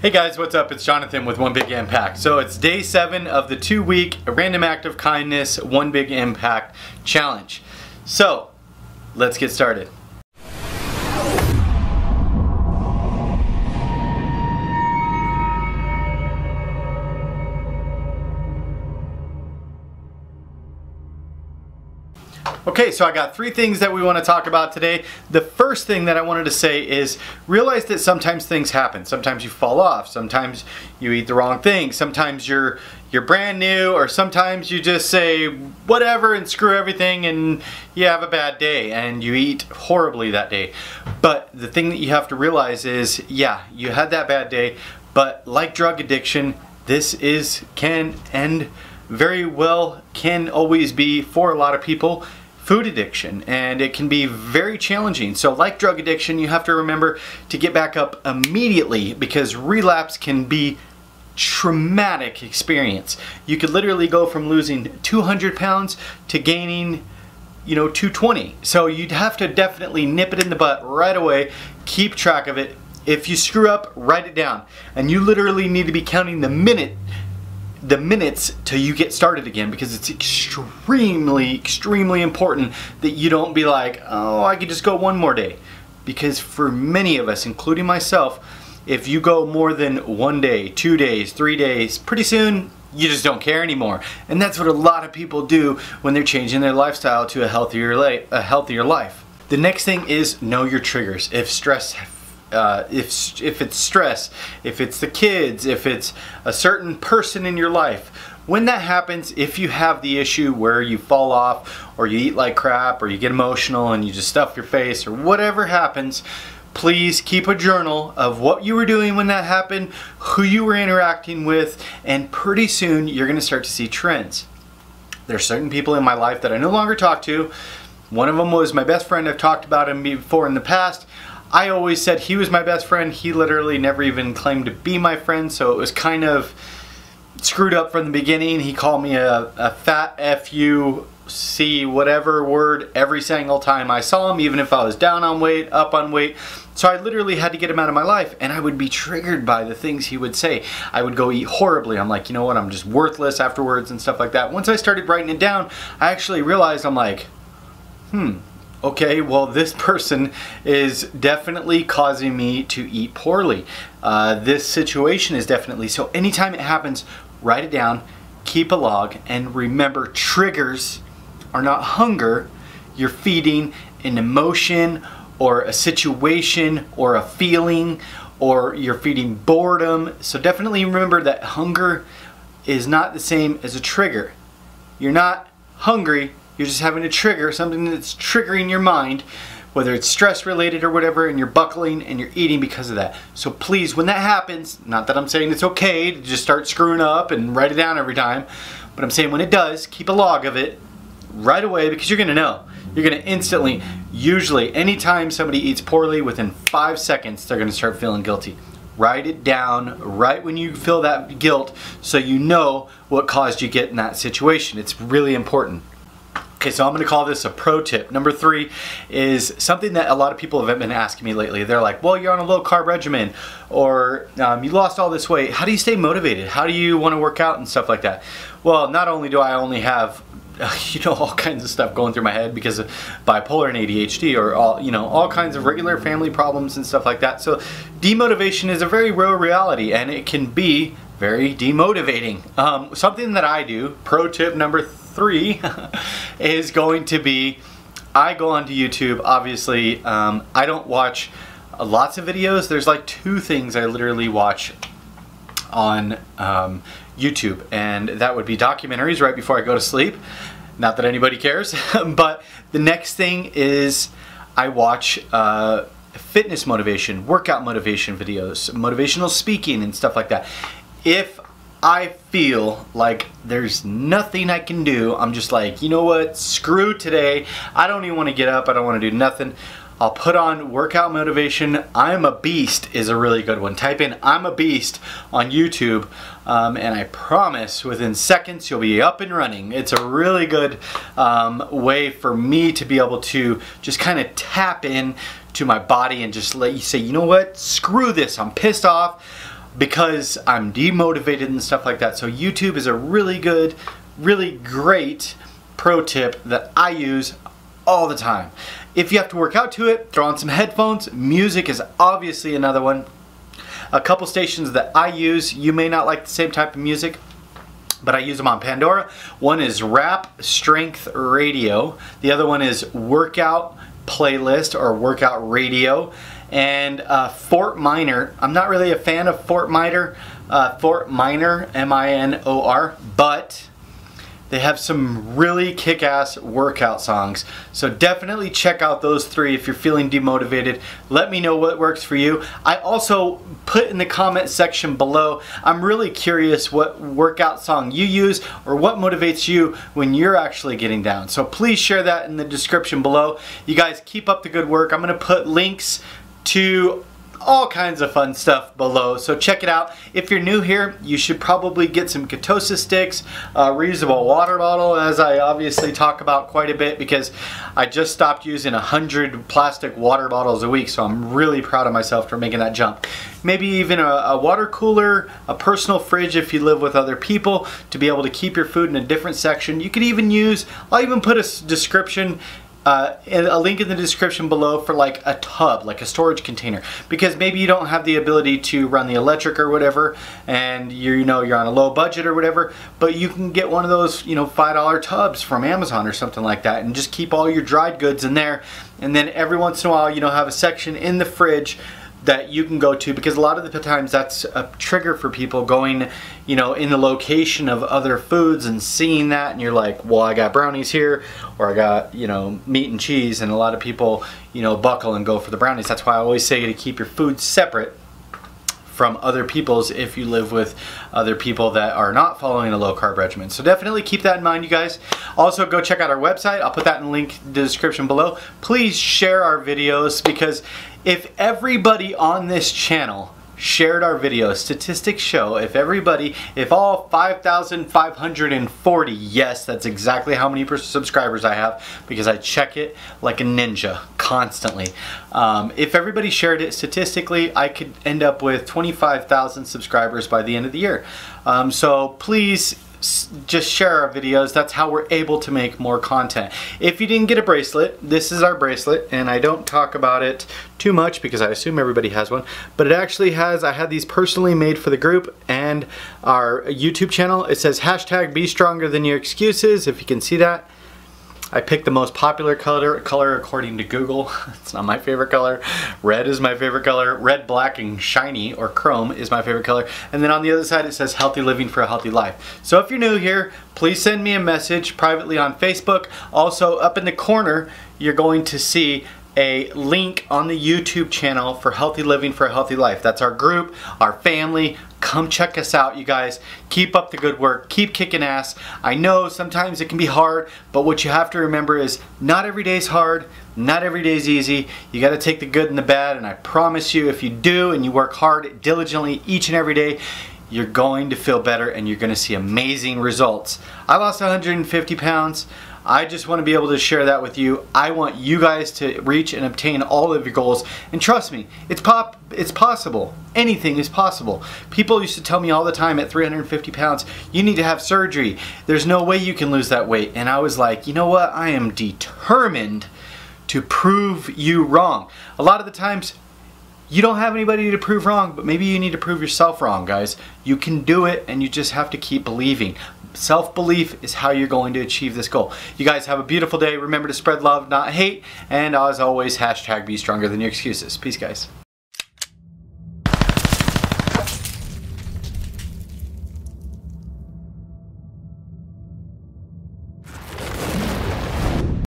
Hey guys, what's up? It's Jonathan with One Big Impact. So it's day 7 of the 2-week Random Act of Kindness One Big Impact Challenge. So let's get started. Okay, so I got 3 things that we want to talk about today. The first thing that I wanted to say is realize that sometimes things happen. Sometimes you fall off, sometimes you eat the wrong thing, sometimes you're brand new, or sometimes you just say whatever and screw everything and you have a bad day and you eat horribly that day. But the thing that you have to realize is, yeah, you had that bad day, but like drug addiction, this can end very well, can always be for a lot of people, food addiction, and it can be very challenging. So like drug addiction, you have to remember to get back up immediately, because relapse can be traumatic experience. You could literally go from losing 200 pounds to gaining 220. So you'd have to definitely nip it in the butt right away, keep track of it. If you screw up, write it down, and you literally need to be counting the minutes till you get started again, because it's extremely important that you don't be like, oh, I could just go one more day. Because for many of us, including myself, if you go more than 1 day, 2 days, 3 days, pretty soon you just don't care anymore. And that's what a lot of people do when they're changing their lifestyle to a healthier life. The next thing is know your triggers. If stress, if it's stress, if it's the kids, if it's a certain person in your life, when that happens, if you have the issue where you fall off or you eat like crap or you get emotional and you just stuff your face or whatever happens, please keep a journal of what you were doing when that happened, who you were interacting with, and pretty soon you're going to start to see trends. There's certain people in my life that I no longer talk to. One of them was my best friend. I've talked about him before in the past. I always said he was my best friend. He literally never even claimed to be my friend, so it was kind of screwed up from the beginning. He called me a fat F-U-C whatever word every single time I saw him, even if I was down on weight, up on weight. So I literally had to get him out of my life, and I would be triggered by the things he would say. I would go eat horribly. I'm like, you know what, I'm just worthless afterwards and stuff like that. Once I started writing it down, I actually realized, I'm like, okay, well, this person is definitely causing me to eat poorly. This situation is definitely, so anytime it happens, write it down, keep a log, and remember, triggers are not hunger. You're feeding an emotion or a situation or a feeling, or you're feeding boredom. So definitely remember that hunger is not the same as a trigger. You're not hungry. You're just having a trigger, something that's triggering your mind, whether it's stress related or whatever, and you're buckling and you're eating because of that. So please, when that happens, not that I'm saying it's okay to just start screwing up and write it down every time, but I'm saying when it does, keep a log of it right away, because you're gonna know. You're gonna instantly, usually anytime somebody eats poorly, within 5 seconds, they're gonna start feeling guilty. Write it down right when you feel that guilt, so you know what caused you get in that situation. It's really important. Okay, so I'm going to call this a pro tip. Number 3 is something that a lot of people have been asking me lately. They're like, well, you're on a low carb regimen, or you lost all this weight. How do you stay motivated? How do you want to work out and stuff like that? Well, not only do I only have all kinds of stuff going through my head because of bipolar and ADHD, or all kinds of regular family problems and stuff like that. So demotivation is a very real reality, and it can be very demotivating. Something that I do, pro tip number 3, is going to be, I go onto YouTube. Obviously, I don't watch lots of videos. There's like 2 things I literally watch on YouTube, and that would be documentaries right before I go to sleep. Not that anybody cares, but the next thing is I watch fitness motivation, workout motivation videos, motivational speaking and stuff like that. If I feel like there's nothing I can do, I'm just like, you know what, screw today, I don't even want to get up, I don't want to do nothing, I'll put on workout motivation. I'm a Beast is a really good one. Type in I'm a Beast on YouTube, and I promise within seconds you'll be up and running. It's a really good way for me to be able to just kind of tap in to my body and just let you say, you know what, screw this, I'm pissed off, because I'm demotivated and stuff like that. So YouTube is a really good, really great pro tip that I use all the time. If you have to work out to it, throw on some headphones. Music is obviously another one. A couple stations that I use, you may not like the same type of music, but I use them on Pandora. One is Rap Strength Radio. The other one is Workout Playlist or Workout Radio. And Fort Minor. I'm not really a fan of Fort Minor, M-I-N-O-R, but they have some really kick-ass workout songs. So definitely check out those three if you're feeling demotivated. Let me know what works for you. I also put in the comment section below, I'm really curious what workout song you use or what motivates you when you're actually getting down. So please share that in the description below. You guys keep up the good work. I'm gonna put links to all kinds of fun stuff below, so check it out. If you're new here, you should probably get some ketosis sticks, a reusable water bottle, as I obviously talk about quite a bit, because I just stopped using 100 plastic water bottles a week, so I'm really proud of myself for making that jump. Maybe even a water cooler, a personal fridge if you live with other people, to be able to keep your food in a different section. You could even use, I'll even put a description, a link in the description below for like a tub, like a storage container, because maybe you don't have the ability to run the electric or whatever, and you're on a low budget or whatever, but you can get one of those, $5 tubs from Amazon or something like that, and just keep all your dried goods in there, and then every once in a while, have a section in the fridge that you can go to, because a lot of the times that's a trigger for people going, in the location of other foods and seeing that, and you're like, well, I got brownies here, or I got, meat and cheese, and a lot of people, buckle and go for the brownies. That's why I always say to keep your food separate from other people's if you live with other people that are not following a low carb regimen. So definitely keep that in mind, you guys. Also, go check out our website. I'll put that in the link in the description below. Please share our videos, because if everybody on this channel shared our videos, statistics show if all 5,540, yes, that's exactly how many subscribers I have, because I check it like a ninja constantly. If everybody shared it, statistically, I could end up with 25,000 subscribers by the end of the year. So please, just share our videos. That's how we're able to make more content. If you didn't get a bracelet, this is our bracelet, and I don't talk about it too much because I assume everybody has one, but it actually has, I had these personally made for the group and our YouTube channel. It says hashtag be stronger than your excuses, if you can see that. I picked the most popular color according to Google. It's not my favorite color. Red is my favorite color. Red, black, and shiny, or chrome, is my favorite color. And then on the other side it says healthy living for a healthy life. So if you're new here, please send me a message privately on Facebook. Also, up in the corner, you're going to see a link on the YouTube channel for Healthy Living for a Healthy Life. That's our group, our family. Come check us out, you guys. Keep up the good work. Keep kicking ass. I know sometimes it can be hard, but what you have to remember is not every day's hard, not every day's easy. You got to take the good and the bad, and I promise you, if you do and you work hard diligently each and every day, you're going to feel better and you're going to see amazing results. I lost 150 pounds. I just want to be able to share that with you. I want you guys to reach and obtain all of your goals. And trust me, it's possible. Anything is possible. People used to tell me all the time at 350 pounds, you need to have surgery. There's no way you can lose that weight. And I was like, you know what? I am determined to prove you wrong. A lot of the times, you don't have anybody to prove wrong, but maybe you need to prove yourself wrong, guys. You can do it, and you just have to keep believing. Self-belief is how you're going to achieve this goal. You guys have a beautiful day. Remember to spread love, not hate. And as always, hashtag be stronger than your excuses. Peace, guys.